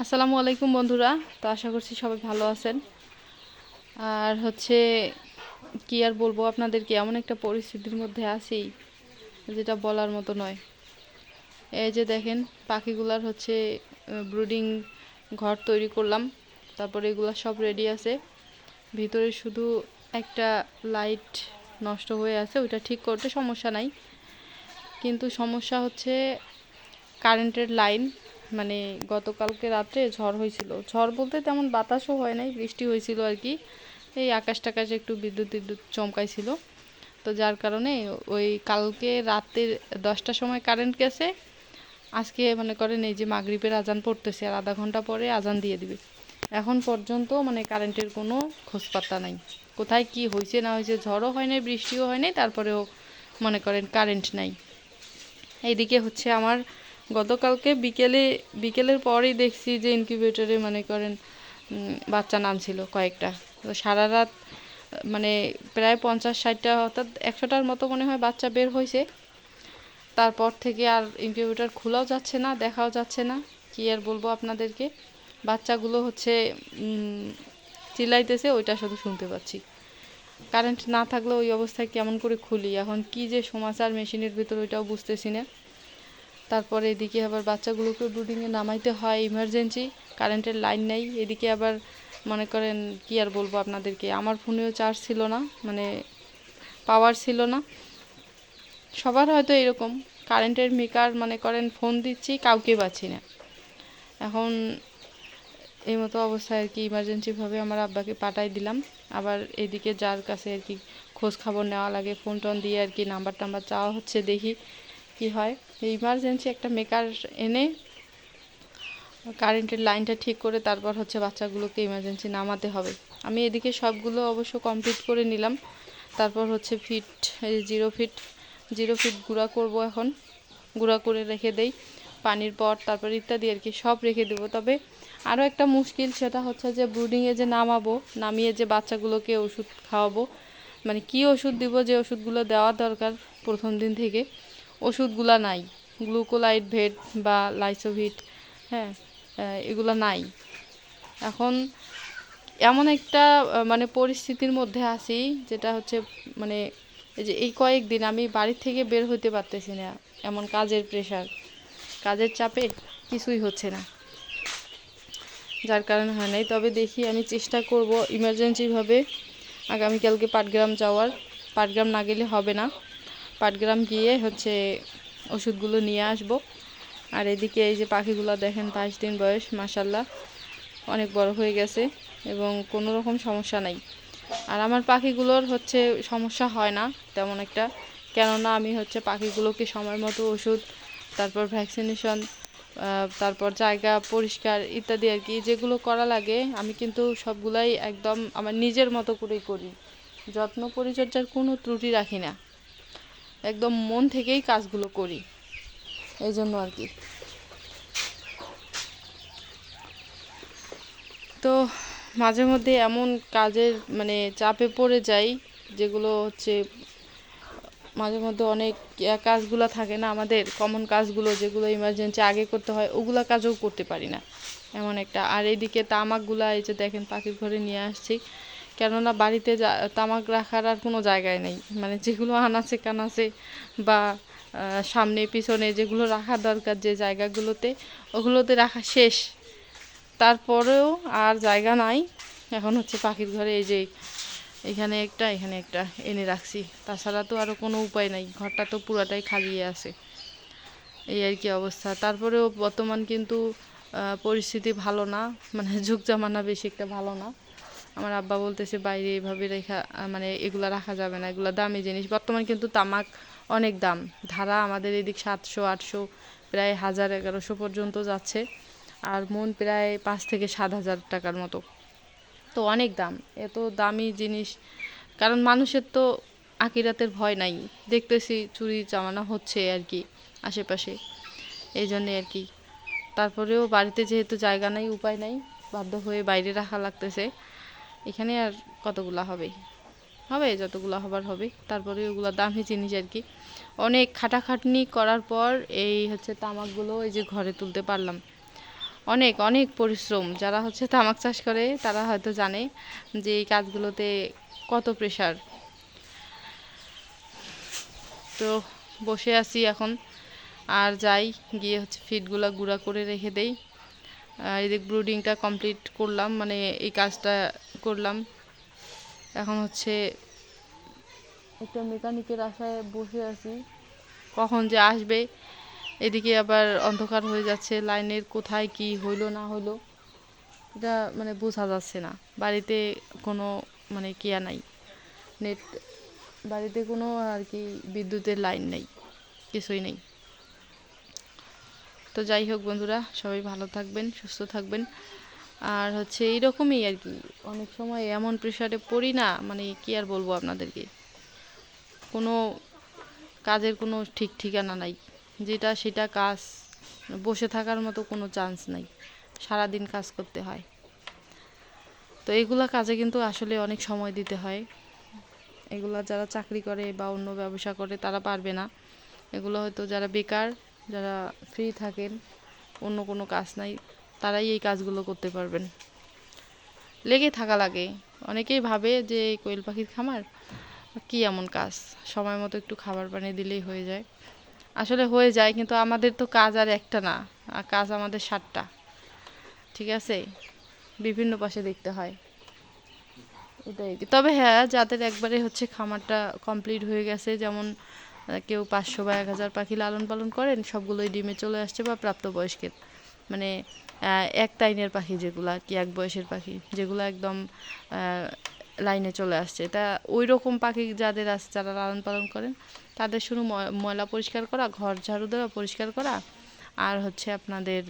আসসালামু আলাইকুম বন্ধুরা। তো আশা করছি সবাই ভালো আছেন। আর হচ্ছে কি আর বলবো আপনাদেরকে, এমন একটা পরিস্থিতির মধ্যে আছি যেটা বলার মতো নয়। এই যে দেখেন, পাখিগুলার হচ্ছে ব্রুডিং ঘর তৈরি করলাম, তারপরে এগুলা সব রেডি আছে। ভিতরে শুধু একটা লাইট নষ্ট হয়ে আছে, ওইটা ঠিক করতে সমস্যা নাই। কিন্তু সমস্যা হচ্ছে কারেন্টের লাইন। মানে গতকালকে রাত্রে ঝড় হয়েছিল, ঝড় বলতে তেমন বাতাসও হয় নাই, বৃষ্টি হয়েছিল আর কি। এই আকাশ টাকাশে একটু বিদ্যুৎ বিদ্যুৎ চমকাইছিল। তো যার কারণে ওই কালকে রাতে 10টার সময় কারেন্ট গেছে। আজকে মনে করেন এই যে মাগরিবের আজান পড়তেছে, আর আধা ঘন্টা পরে আজান দিয়ে দিবে। এখন পর্যন্ত মানে কারেন্টের কোনো খোঁজপাত্তা নাই। কোথায় কি হয়েছে না হয়েছে, ঝড়ও হয় নাই, বৃষ্টিও হয় নাই, তারপরেও মনে করেন কারেন্ট নাই। এইদিকে হচ্ছে আমার গতকালকে বিকেলের পরেই দেখছি যে ইনকিউবেটরে মনে করেন বাচ্চা নামছিল কয়েকটা। তো সারা রাত মানে প্রায় 50-60টা অর্থাৎ 100টার মতো মনে হয় বাচ্চা বের হয়েছে। তারপর থেকে আর ইনকিউবেটর খোলাও যাচ্ছে না, দেখাও যাচ্ছে না। কি আর বলবো আপনাদেরকে, বাচ্চাগুলো হচ্ছে চিল্লাইতেছে, ওইটা শুধু শুনতে পাচ্ছি। কারেন্ট না থাকলে ওই অবস্থায় কেমন করে খুলি, এখন কি যে সমাচার মেশিনের ভিতর ওইটাও বুঝতেছি না। তারপরে এদিকে আবার বাচ্চাগুলোকে ব্রুডিংয়ে নামাইতে হয় ইমার্জেন্সি, কারেন্টের লাইন নেই। এদিকে আবার মনে করেন কি আর বলবো আপনাদেরকে, আমার ফোনেও চার্জ ছিল না, মানে পাওয়ার ছিল না। সবার হয়তো এরকম, কারেন্টের মেকার মনে করেন ফোন দিচ্ছি, কাউকে পাচ্ছি না। এখন এই মতো অবস্থায় আর কি ইমার্জেন্সিভাবে আমার আব্বাকে পাঠাই দিলাম। আবার এদিকে যার কাছে আর কি খোঁজ খবর নেওয়া লাগে, ফোন টোন দিয়ে আর কি নাম্বার টাম্বার চাওয়া হচ্ছে, দেখি কি হয়। ইমার্জেন্সি একটা মেকার এনে কারেন্টের লাইনটা ঠিক করে তারপর হচ্ছে বাচ্চাগুলোকে ইমার্জেন্সি নামাতে হবে। আমি এদিকে সবগুলো অবশ্য কমপ্লিট করে নিলাম। তারপর হচ্ছে ফিট, এই 0 ফিট গুঁড়া করব। এখন গুঁড়া করে রেখে দেই পানির পট, তারপর ইত্যাদি আর কি সব রেখে দেবো। তবে আরও একটা মুশকিল, সেটা হচ্ছে যে ব্রুডিংয়ে যে নামাবো, নামিয়ে যে বাচ্চাগুলোকে ওষুধ খাওয়াবো, মানে কি ওষুধ দিব, যে ওষুধগুলো দেওয়া দরকার প্রথম দিন থেকে ওষুধগুলা নাই। গ্লুকোলাইড ভেট বা লাইসোভিট, হ্যাঁ, এগুলো নাই। এখন এমন একটা মানে পরিস্থিতির মধ্যে আছি, যেটা হচ্ছে মানে এই যে এই কয়েকদিন আমি বাড়ি থেকে বের হতে পারতেছি না, এমন কাজের প্রেশার, কাজের চাপে কিছুই হচ্ছে না, যার কারণে হয় নাই। তবে দেখি, আমি চেষ্টা করব ইমার্জেন্সিভাবে আগামীকালকে পাটগ্রাম যাওয়ার। পাটগ্রাম না গেলে হবে না, পাটগ্রাম গিয়ে হচ্ছে ওষুধগুলো নিয়ে আসব। আর এদিকে এই যে পাখিগুলো দেখেন, 22 দিন বয়স, মাশাল্লাহ অনেক বড় হয়ে গেছে এবং কোনো রকম সমস্যা নাই। আর আমার পাখিগুলোর হচ্ছে সমস্যা হয় না তেমন একটা, কেননা আমি হচ্ছে পাখিগুলোকে সময় মতো ওষুধ, তারপর ভ্যাকসিনেশন, তারপর জায়গা পরিষ্কার ইত্যাদি আর কি যেগুলো করা লাগে, আমি কিন্তু সবগুলাই একদম আমার নিজের মতো করেই করি। যত্ন পরিচর্যার কোনো ত্রুটি রাখি না, একদম মন থেকেই কাজগুলো করি, এই জন্য আর কি। তো মাঝে মধ্যে এমন কাজের মানে চাপে পড়ে যাই, যেগুলো হচ্ছে মাঝে মধ্যে অনেক কাজগুলো থাকে না আমাদের, কমন কাজগুলো যেগুলো ইমার্জেন্সি আগে করতে হয়, ওগুলো কাজও করতে পারি না এমন একটা। আর এইদিকে তামাকগুলা এই যে দেখেন পাখির ঘরে নিয়ে আসছি, কেননা বাড়িতে তামাক রাখার আর কোনো জায়গায় নেই। মানে যেগুলো আনাচে কানাচে বা সামনে পিছনে যেগুলো রাখা দরকার যে জায়গাগুলোতে, ওগুলোতে রাখা শেষ, তারপরেও আর জায়গা নাই। এখন হচ্ছে পাখির ঘরে এই যে এখানে একটা এনে রাখছি, তাছাড়া তো আরও কোনো উপায় নাই, ঘরটা তো পুরাটাই খালি আছে, এই আর কি অবস্থা। তারপরেও বর্তমান কিন্তু পরিস্থিতি ভালো না, মানে যুগ জামানা বেশি একটা ভালো না। আমার আব্বা বলতেছে বাইরে এইভাবে রেখা মানে এগুলা রাখা যাবে না, এগুলা দামি জিনিস। বর্তমান কিন্তু তামাক অনেক দাম, ধারা আমাদের এদিক 700-800, প্রায় 1000-1100 পর্যন্ত যাচ্ছে, আর মন প্রায় 5 থেকে 7 হাজার টাকার মতো। তো অনেক দাম, এত দামি জিনিস। কারণ মানুষের তো আখিরাতের ভয় নাই, দেখতেছি চুরি চামানা হচ্ছে আর কি আশেপাশে, এই জন্যে আর কি। তারপরেও বাড়িতে যেহেতু জায়গা নাই, উপায় নাই, বাধ্য হয়ে বাইরে রাখা লাগতেছে। এখানে আর কতগুলা হবে, হবে যতগুলো হবার হবে। তারপরে ওগুলো দামি জিনিস আর কি। অনেক খাটাখাটনি করার পর এই হচ্ছে তামাকগুলো এই যে ঘরে তুলতে পারলাম। অনেক অনেক পরিশ্রম। যারা হচ্ছে তামাক চাষ করে তারা হয়তো জানে যে এই কাজগুলোতে কত প্রেশার। তো বসে আছি এখন, আর যাই গিয়ে হচ্ছে ফিডগুলো গুঁড়া করে রেখে দেই। এদিক ব্রুডিংটা কমপ্লিট করলাম, মানে এই কাজটা করলাম। এখন হচ্ছে একটা মেকানিকের আশায় বসে আছি, কখন যে আসবে। এদিকে আবার অন্ধকার হয়ে যাচ্ছে, লাইনের কোথায় কি হইলো না হইলো এটা মানে বোঝা যাচ্ছে না। বাড়িতে কোনো মানে কিয়া নাই, নেট, বাড়িতে কোনো আর কি বিদ্যুতের লাইন নেই, কিছুই নেই। তো যাই হোক বন্ধুরা, সবাই ভালো থাকবেন, সুস্থ থাকবেন। আর হচ্ছে এইরকমই আর কি, অনেক সময় এমন প্রেশারে পড়ি না, মানে কি আর বলবো আপনাদেরকে, কোনো কাজের কোনো ঠিক ঠিকানা নাই। যেটা সেটা কাজ, বসে থাকার মতো কোনো চান্স নাই, সারাদিন কাজ করতে হয়। তো এইগুলা কাজে কিন্তু আসলে অনেক সময় দিতে হয়। এগুলা যারা চাকরি করে বা অন্য ব্যবসা করে তারা পারবে না। এগুলো হয়তো যারা বেকার, যারা ফ্রি থাকেন, অন্য কোনো কাজ নাই, তারাই এই কাজগুলো করতে পারবেন। লেগে থাকা লাগে। অনেকেই ভাবে যে কোয়েল পাখির খামার কি এমন কাজ, সময় মতো একটু খাবার পানি দিলেই হয়ে যায়। আসলে হয়ে যায়, কিন্তু আমাদের তো কাজ আর একটা না, কাজ আমাদের 7টা। ঠিক আছে, বিভিন্ন পাশে দেখতে হয়, এটাই। তবে হ্যাঁ, যাদের একবারে হচ্ছে খামারটা কমপ্লিট হয়ে গেছে, যেমন কেউ 500 বা 1000 পাখি লালন পালন করেন, সবগুলোই ডিমে চলে আসছে বা প্রাপ্তবয়স্কের, মানে এক টাইমের পাখি যেগুলো আর কি, এক বয়সের পাখি যেগুলো একদম লাইনে চলে আসছে, তা ওই রকম পাখি যাদের আছে, যারা লালন পালন করেন, তাদের শুধু ময়লা পরিষ্কার করা, ঘর ঝাড়ু দেওয়া, পরিষ্কার করা, আর হচ্ছে আপনাদের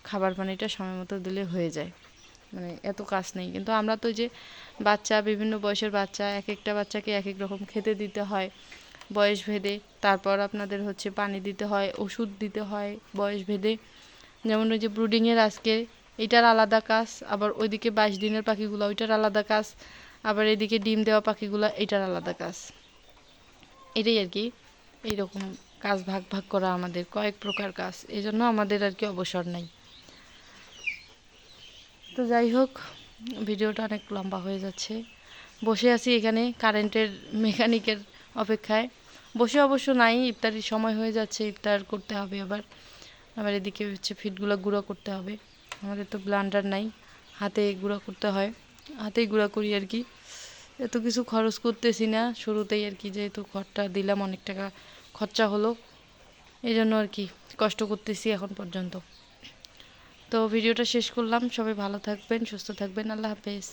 খাবার পানিটা সময় মতো দিলে হয়ে যায়। মানে এত কাজ নেই। কিন্তু আমরা তো যে বাচ্চা, বিভিন্ন বয়সের বাচ্চা, এক একটা বাচ্চাকে এক এক রকম খেতে দিতে হয় বয়স ভেদে। তারপর আপনাদের হচ্ছে পানি দিতে হয়, ওষুধ দিতে হয় বয়স ভেদে। যেমন ওই যে ব্রুডিংয়ের আজকে এটার আলাদা কাজ, আবার ওইদিকে 22 দিনের পাখিগুলো ওইটার আলাদা কাজ, আবার এদিকে ডিম দেওয়া পাখিগুলো এটার আলাদা কাজ। এটাই আর কি, এইরকম কাজ ভাগ ভাগ করা আমাদের, কয়েক প্রকার কাজ, এই জন্য আমাদের আর কি অবসর নাই। তো যাই হোক, ভিডিওটা অনেক লম্বা হয়ে যাচ্ছে। বসে আছি এখানে কারেন্টের মেকানিকের অপেক্ষায়। বসে অবশ্য নাই, ইফতারির সময় হয়ে যাচ্ছে, ইফতার করতে হবে আবার। আবার এদিকে হচ্ছে ফিডগুলো গুঁড়ো করতে হবে। আমাদের তো ব্লান্ডার নাই, হাতে গুঁড়ো করতে হয়, হাতেই গুঁড়া করি আর কি। এত কিছু খরচ করতেছি না শুরুতেই আর কি, যেহেতু ঘরটা দিলাম অনেক টাকা খরচা হলো, এই জন্য আর কি কষ্ট করতেছি এখন পর্যন্ত। তো ভিডিওটা শেষ করলাম, সবাই ভালো থাকবেন, সুস্থ থাকবেন, আল্লাহ হাফেজ।